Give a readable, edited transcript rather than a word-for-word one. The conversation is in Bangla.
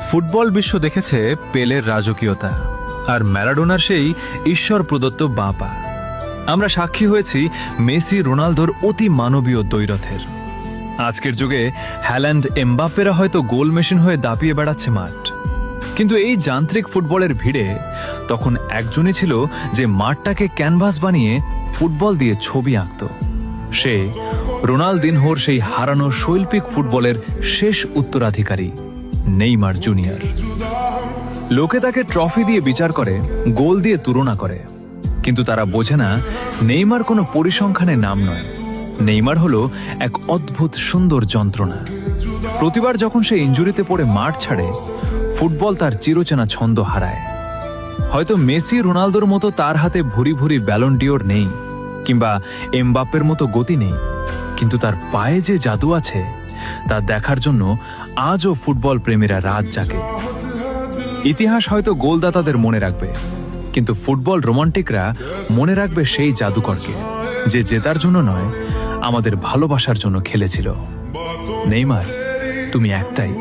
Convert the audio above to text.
ফুটবল বিশ্ব দেখেছে পেলের রাজকীয়তা আর ম্যারাডোনার সেই ঈশ্বর প্রদত্ত বাঁ পা। আমরা সাক্ষী হয়েছি মেসি রোনালদোর অতি মানবীয় দ্বৈরথের। আজকের যুগে হ্যাল্যান্ড এমবাপ্পেরা হয়তো গোল মেশিন হয়ে দাপিয়ে বেড়াচ্ছে মাঠ, কিন্তু এই যান্ত্রিক ফুটবলের ভিড়ে তখন একজনই ছিল যে মাঠটাকে ক্যানভাস বানিয়ে ফুটবল দিয়ে ছবি আঁকত। সে রোনালদিনহোর সেই হারানো শৈল্পিক ফুটবলের শেষ উত্তরাধিকারী নেইমার জুনিয়র। লোকে তাকে ট্রফি দিয়ে বিচার করে, গোল দিয়ে তুলনা করে, কিন্তু তারা বোঝে না নেইমার কোনো পরিসংখ্যানের নাম নয়। নেইমার হলো এক অদ্ভুত সুন্দর যন্ত্রণা। প্রতিবার যখন সে ইনজুরিতে পড়ে মাঠ ছাড়ে, ফুটবল তার চিরচেনা ছন্দ হারায়। হয়তো মেসি রোনালদোর মতো তার হাতে ভুরি ভুরি ব্যালন ডিওর নেই, কিংবা এমবাপ্পের মতো গতি নেই, কিন্তু তার পায়ে যে জাদু আছে তা দেখার জন্য আজও ফুটবল প্রেমীরা রাত জাগে। ইতিহাস হয়তো গোলদাতাদের মনে রাখবে, কিন্তু ফুটবল রোমান্টিকরা মনে রাখবে সেই জাদুকরকে, যে জেতার জন্য নয়, আমাদের ভালোবাসার জন্য খেলেছিল। নেইমার, তুমি একটাই।